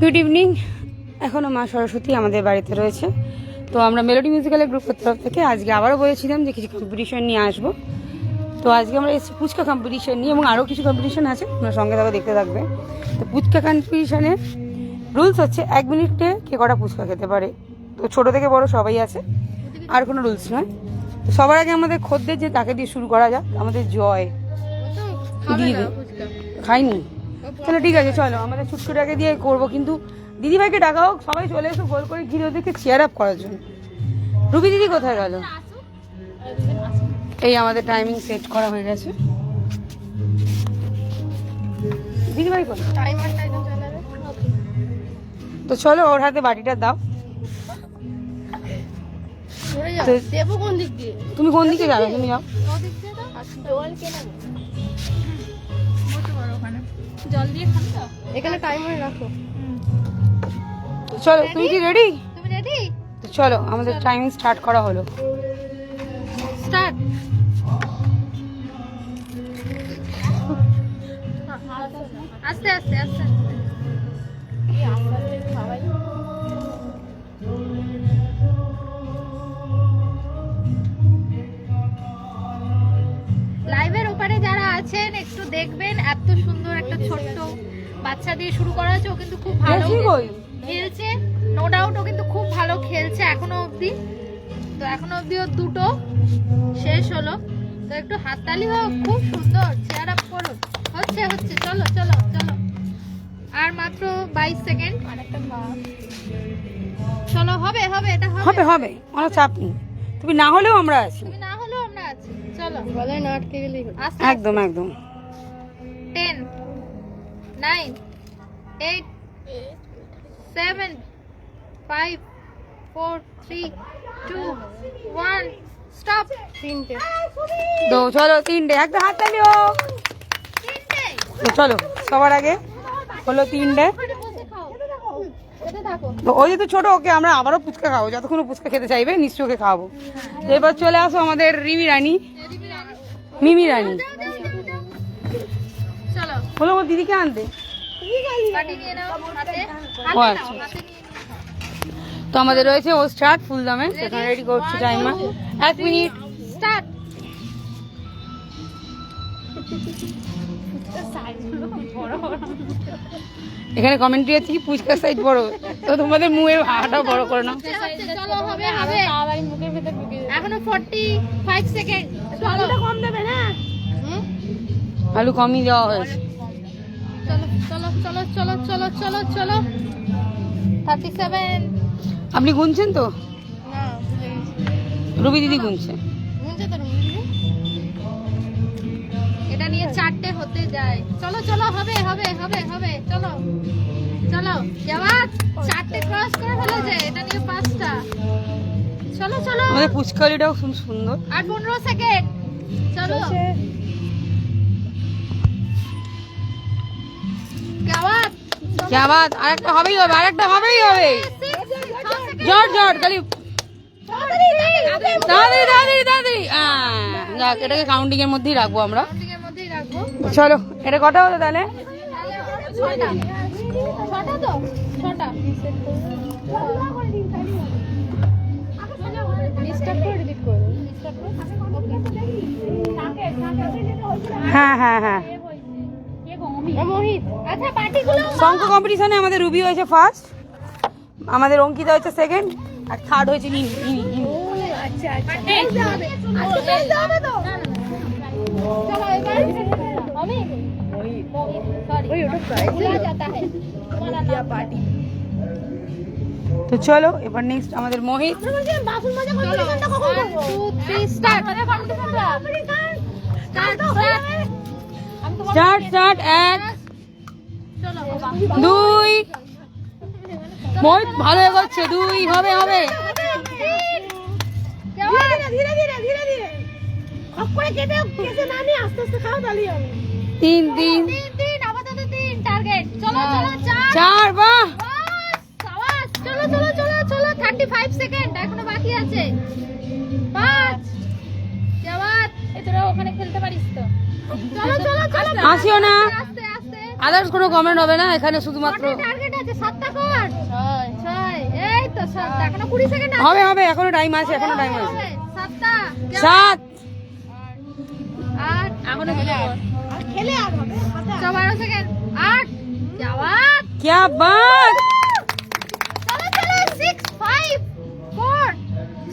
Good evening. এখনও মা সরস্বতী আমাদের বাড়িতে রয়েছে। তো আমরা মেলোডি মিউজিক্যালের গ্রুপের তরফ থেকে আজকে আবারও বলেছিলাম যে কিছু কম্পিটিশন নিয়ে আসবো। তো আজকে আমরা এসেছি পুচকা কম্পিটিশন নিয়ে, এবং আরও কিছু কম্পিটিশন আছে, আপনার সঙ্গে থাকবে, দেখতে থাকবে। তো পুচকা কম্পিটিশনের রুলস হচ্ছে 1 মিনিটে কে কটা পুচকা খেতে পারে। তো ছোটো থেকে বড় সবাই আছে, আর কোনো রুলস নয়। তো সবার আগে আমাদের খদ্দের যে তাকে দিয়ে শুরু করা যাক, আমাদের জয় দিয়ে খাইনি। চলো ঠিক আছে, চলো আমাদের ছুটকুটাকে দিয়ে করবো, কিন্তু দিদিভাইকে ডাকা হোক, সবাই চলে এসো গোল করে ঘিরে ওদেরকে চেয়ার আপ করার জন্য। রুবি দিদি কোথায় গেল? এই আমাদের টাইমিং সেট করা হয়ে গেছে। দিদিভাই কোথায়? তো চলো ওর হাতে বাটিটা দাও। তুমি কোন দিকে যাবে? তুমি যাও। জল দিয়ে খান তো, এখানে টাইমার রাখো। চলো, তুমি কি রেডি? তুমি রেডি? তো চলো আমাদের টাইমিং স্টার্ট করা হলো। স্টার্ট। আস্তে আস্তে আস্তে লাইভের ওপারে যারা আছেন একটু দেখবেন, এত সুন্দর একটা ছোট্ট বাচ্চা দিয়ে শুরু করা হয়েছে। ও কিন্তু খুব ভালো খেলছে, নো ডাউট ও কিন্তু খুব ভালো খেলছে এখনো অবধি। তো এখনো অবধি ও দুটো শেষ হলো, তো একটু হাততালি হোক। খুব সুন্দর, চেয়ার আপ করো। হচ্ছে হচ্ছে, চলো চলো চলো, আর মাত্র 22 সেকেন্ড। চলো, হবে হবে, এটা হবে হবে, কোনো চাপ নেই। তুমি না হলেও আমরা আছি। তুমি না হলেও আমরা আছি। চলো, গলায় না আটকে গেলেই হলো। একদম একদম। 10 9 8 7 5 4 3 2 1 স্টপ। তিনটে। তো চলো তিনটে, একটা হাততালি হোক। তিনটে। তো চলো সবার আগে হলো তিনটে। ওখানে বসে খাও, খেতে থাকো। তো ওই যেহেতু ছোট, ওকে আমরা আবারও পুচকা খাবো, যতক্ষণ ও পুচকা খেতে চাইবে নিশ্চয়ই ওকে খাওয়াবো। তো এবার চলে আসো আমাদের মিমি রানী। চলো, বলো ওর দিদিকে আনতে। বাটি নিয়ে নাও হাতে। ও আচ্ছা। তো আমাদের রয়েছে ও স্টার্ট ফুল দামে, সেখানে রেডি করছি টাইমার 1 মিনিট স্টার্ট। এখানে কমেন্ট্রি আছে কি পুচকার সাইজ বড়, তো তোমাদের মুখের হাঁটা বড় করে নাও। চলো, হবে হবে, তাড়াতাড়ি মুখের ভিতর ঢুকে যাবে। এখনো 45 সেকেন্ড। আলুটা কম দেবে না? আলু কমই দেওয়া হয়েছে। চলো চলো চলো চলো চলো চলো চলো 37। আপনি গুনছেন তো? না, ভুলে গেছি। রুবি দিদি গুনছে। গুনছে তো রুমি দিদি? এটা নিয়ে 4টে হতে যায়। চলো চলো, হবে হবে হবে হবে, চলো চলো। যাওয়াত 4টে ক্রস করে ফেলেছে, এটা নিয়ে 5টা। চলো চলো, আমাদের পুচকালিটাও খুব সুন্দর। আর 15 সেকেন্ড। চলো যাওয়াত। क्या बात, আরেকটা হবেই হবে, আরেকটা হবেই হবে। জট জট খালি দাদি দাদি দাদি। যাক, এটাকে কাউন্টিং এর মধ্যেই রাখবো আমরা। এর মধ্যেই রাখবো। চলো, এটা কটা হলো তাহলে? 6টা। 6টা তো 6টা। রিস্টার্ট করে ডিলিট করে দাও। রিস্টার্ট করে। হ্যাঁ হ্যাঁ হ্যাঁ। মোহিত, আচ্ছা বাটিগুলো অঙ্ক কম্পিটিশনে আমাদের রুবি হয়েছে ফার্স্ট, আমাদের অঙ্কিতা হয়েছে সেকেন্ড, আর থার্ড হয়েছে নিনি। আচ্ছা আচ্ছা বলতে হবে। আজকে বলতে হবে তো। চলো এবার আমি মোহিত সরি ওই ওটা প্রাইজ ভুলা जाता है तुम्हारा नाम पार्टी। তো চলো এবার নেক্সট আমাদের মোহিত। বাসুর মজা কম্পিটিশনটা কখন করব? 2 3 স্টার্ট। আমাদের কম্পিটিশনটা স্টার্ট আমি তোমার স্টার্ট স্টার্ট 1 চলো 2। মোহিত ভালো এগোচ্ছে, 2 হবে হবে। ধীরে ধীরে ধীরে ধীরে সব করে কেটে কেসে না নিয়ে আস্তে আস্তে খাও, তাহলেই হবে। 3 3 3 আপাতত 3 টার্গেট। চলো চলো 4। বাহ, সাবাস। চলো চলো চলো চলো 35 সেকেন্ড এখনো বাকি আছে। 5 জাওয়াত, এতরা ওখানে খেলতে পারিস তো। চলো চলো চলো, আসিও না। আস্তে আস্তে আদার্স কোনো কমেন্ট হবে না এখানে, শুধুমাত্র টার্গেট আছে 7টা কর 6 এই তো 7টা এখনো 20 সেকেন্ড আছে হবে হবে, এখনো টাইম আছে, এখনো টাইম আছে। 7টা 7 8 এখনো খেলে আর হবে 12 সেকেন্ড 8 যাওয়াত क्या बात। চলো চলো 6 5 4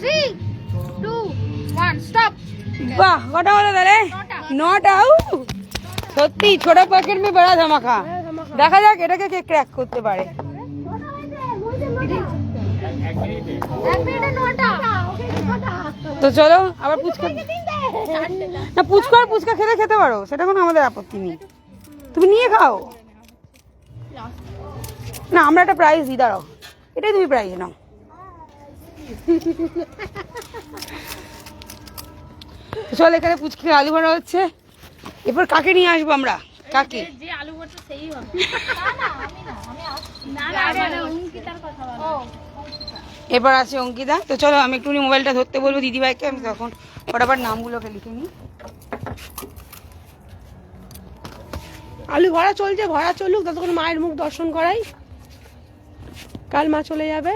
3 2 1 স্টপ বাহ, কটা হলো তাহলে? 9টা। সত্যি ছোট প্যাকেট মে বড়া ধামাকা। দেখা যাক এটাকে কে ক্র্যাক করতে পারে। 1 মিনিটে 9টা তো চলো আবার পুচকা, না পুচকা খেতে পারো, সেটা কোনো আমাদের আপত্তি নেই, তুমি নিয়ে খাও। না আমরা একটা প্রাইজ দিই, দাঁড়াও, এটাই তুমি প্রাইজ নাও। চল, এখানে পুচকে আলু ভরা হচ্ছে, এরপর কাকে নিয়ে আসবো আমরা? কাকে? যে আলু ভর্তা সেই হবে না আমি না আমি অঙ্কিতার কথা বলো এরপর আছে অঙ্কিতা। তো চলো আমি একটু মোবাইলটা ধরতে বলবো দিদিভাইকে, আমি তখন ফটাফট নামগুলোকে লিখে নিই। আলু ভরা চলছে, ভরা চলুক, ততক্ষণ মায়ের মুখ দর্শন করাই। কাল মা চলে যাবে।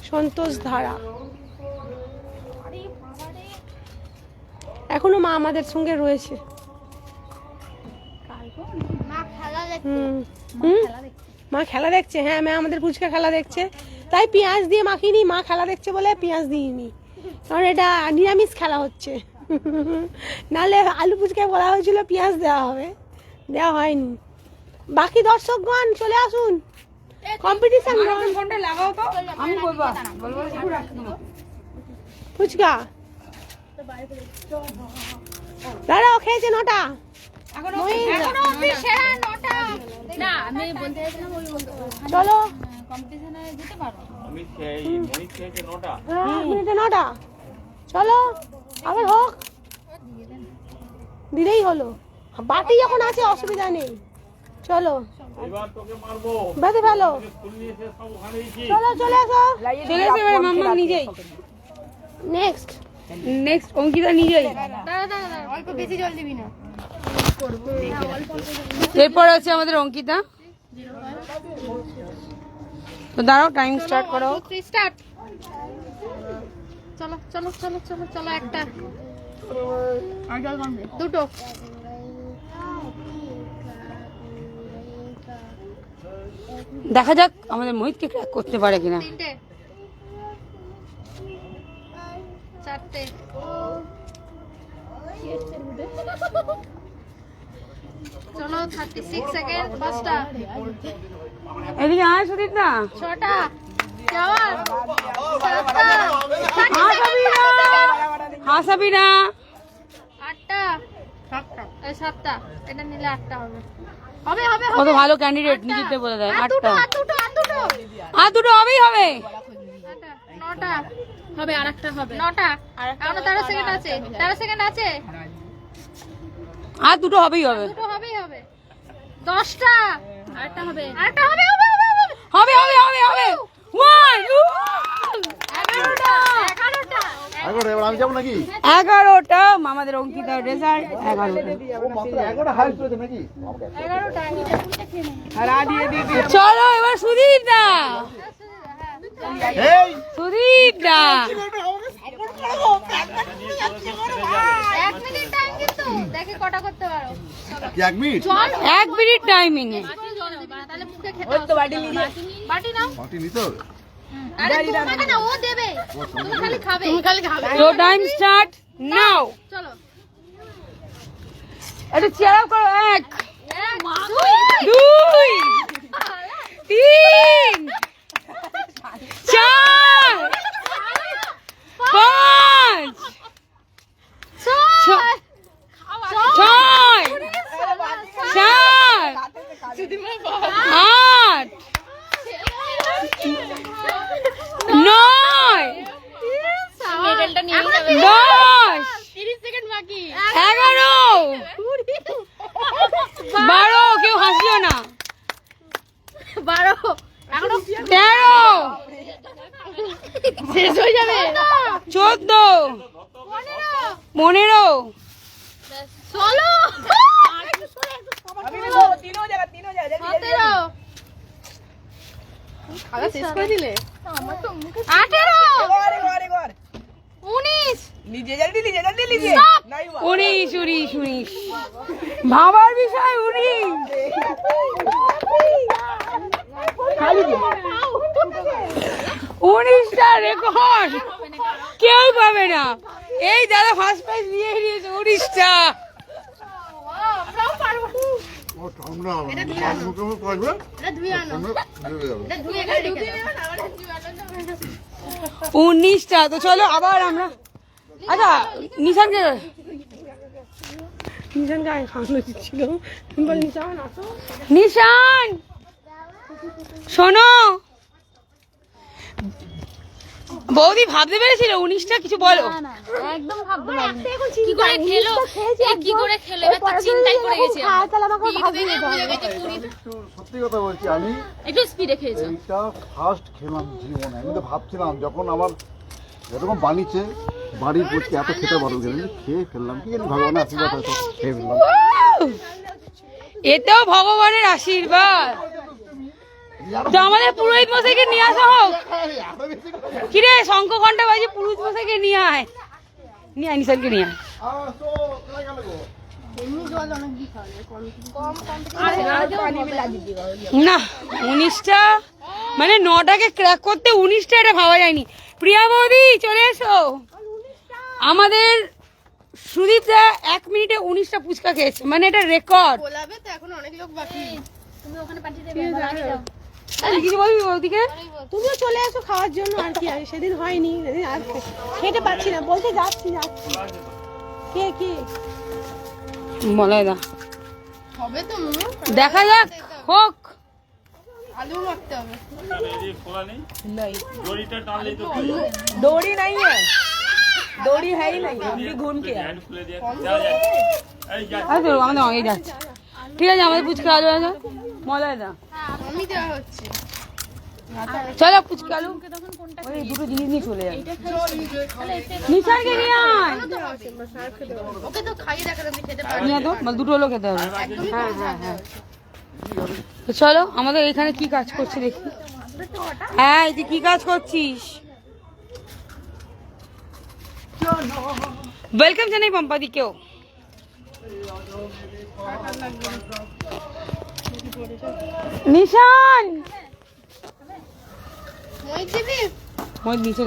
সন্তোষ ধারা, এখনো মা আমাদের সঙ্গে রয়েছে। মা খেলা দেখতে হুম হুম, মা খেলা দেখছে। হ্যাঁ, মা আমাদের পুচকা খেলা দেখছে, তাই পেঁয়াজ দিয়ে মাখিনি। মা খেলা দেখছে বলে পেঁয়াজ দিইনি, কারণ এটা নিরামিষ খেলা হচ্ছে। নাহলে আলু পুচকায় বলা হয়েছিল পেঁয়াজ দেওয়া হবে, দেওয়া হয়নি। বাকি দর্শকগণ চলে আসুন, কম্পিটিশন। ফোনটা লাগাও তো, আমি বলবো একটু রাখতে। ফুচকা দাঁড়াও, খেয়েছে 9টা। এখনো অবধি হ্যাঁ 9টা না আমি বলতে চাইছিলাম ওই চলো কম্পিটিশনে যেতে পারো অমিত খেয়েছে 9টা। হ্যাঁ, মিনিটে 9টা। চলো আবার হোক, দিলেই হলো। বাটি যখন আছে অসুবিধা নেই। চলো এবার তোকে মারবো, বেঁধে ফেলো। তুলনি এসে সব ওখানেই কি। চলো চলে এসো। চলে এসে এবার মাম্মা নিজেই। নেক্সট নেক্সট অঙ্কিতা নিজেই। দাঁড়া অল্প বেশি জল দিবি না এরপর আছে আমাদের অঙ্কিতা। তো দাঁড়াও, টাইম স্টার্ট করো। 2 3 স্টার্ট চলো চলো চলো চলো চলো একটা আর জল কমপ্লিট দুটো দেখা যাক আমাদের মোহিতকে ক্র্যাক করতে পারে কিনা। 3টে 4টে চলো 36 সেকেন্ড 5টা এদিকে আয় সুদীপ না। 6টা যাওয়ার 7টা হাসাবি না। 8টা 7টা এটা নিলে 8টা হবে হবে হবে কত ভালো ক্যান্ডিডেট, নিজেরটা বলে দেয়। 8টা আর দুটো হবেই হবে। 9টা হবে আর একটা হবে 9টা এখনো 13 সেকেন্ড আছে 13 সেকেন্ড আছে আর দুটো হবেই হবে। দুটো হবেই হবে 10টা আরেকটা হবে হবে হবে হবে হবে হবে। 1 11টা এবার আমি যাবো নাকি? 11টা আমাদের অঙ্কিতার রেজাল্ট 11টা। মাত্র 11টা হাইস্ট হয়েছে নাকি? 11টা চলো এবার সুদীপ দা। এই সুদীপ দা 1 মিনিট টাইম কিন্তু দেখে কটা করতে পারো কি 1 মিনিট? চল 1 মিনিট টাইমিং এ। তাহলে মুখে খেতে হবে বাটি নাও মাটি নিতে হবে? আরে তোমাকে না ও দেবে তুমি খালি খাবে তো টাইম স্টার্ট নাও। চলো একটু চেয়ার আপ করো। 1 1 2 3 4 5 6 8 9 মেডেলটা নিয়ে 10 30 সেকেন্ড বাকি 11 12 কেউ হাসিও না 12 এখনো 13 শেষ হয়ে যাবে 14 15 চলো সতেরো, খাওয়া শেষ করে দিলে? 18, 19, Stop! 19 ভাবার বিষয় 19টা রেকর্ড কেউ পাবে না। এই দাদা ফার্স্ট প্রাইজ নিয়ে নিয়েছে 19টা। আমরাও পারবো। এটা ধুয়ে আনো, এটা ধুয়ে এখানে রেখে দাও। 19টা। তো চলো আবার আমরা, আচ্ছা নিশানকে নিশান গায়ে খাওয়ানো ছিল, বল নিশান আসো। নিশান শোনো, বৌদি ভাবতে পেরেছিল 19টা, কিছু বলো। একদম ভাবতে পারিনি। কি করে খেলো, এ কি করে খেলো, এবার তো চিন্তাই করে গেছি সত্যি কথা বলছি, আমি একটু স্পিডে খেয়েছো। এইটা ফার্স্ট খেলাম জীবনে। আমি তো ভাবছিলাম যখন আমার এরকম বানিয়েছে বাড়ির পড়ছে এত খেতে পারবো কিনা, খেয়ে ফেললাম। কি জানি ভগবানের আশীর্বাদ হয়তো খেয়ে ফেললাম। এটাও ভগবানের আশীর্বাদ। তো আমাদের পুরোহিত মশাইকে নিয়ে আসা হোক। কিরে শঙ্খ ঘন্টা বাজি, পুরোহিত মশাইকে নিয়ে আয়, নিয়ে আয়, নিশানকে নিয়ে আয়। না 19টা মানে 9টাকে ক্র্যাক করতে 19টা, এটা ভাবা যায়নি। প্রিয়া বৌদি চলে এসো। আমাদের সুদীপদা 1 মিনিটে 19টা ফুচকা খেয়েছে, মানে এটা রেকর্ড। গোলাবে তো এখন অনেক লোক বাকি। তুমি ওখানে পাঠিয়ে দেবে, বাড়ি দাও। কিছু বলবি বৌদিকে? তুমিও চলে আসো খাওয়ার জন্য। আর কি আর সেদিন হয়নি, সেদিন আর খেতে পাচ্ছি না, বলতে যাচ্ছি। কে কে বলাই দা হবে তো দেখা যাক, হোক। আলু মাখতে হবে। এদিকে খোলা নেই, দড়িটা টানলেই তো খুলে যাবে। दौड़ी नहीं है, दौड़ी है ही नहीं, हम भी घूम के आए। হ্যান্ড খুলে দিয়ে যা যা এই যা আরে তো আমাদের অনেক যাচ্ছে। ঠিক আছে, আমাদের ফুচকা আলু আছে, মলাই দা আমি দেওয়া হচ্ছে। চলো ফুচকা আলু, ওই দুটো জিনিস নিয়ে চলে যাবে। নিশানকে নিয়ে আয়, ওকে তো খাইয়ে দেখালাম, আমি খেতে পারি। নিয়ে তো মানে দুটো হলো খেতে হবে। হ্যাঁ হ্যাঁ হ্যাঁ। তো চলো আমাদের এখানে কি কাজ করছে দেখি। হ্যাঁ তুই কি কাজ করছিস? ওয়েলকাম জানাই পম্পাদি কেউ। নিশান মই দিবি? মই নিচে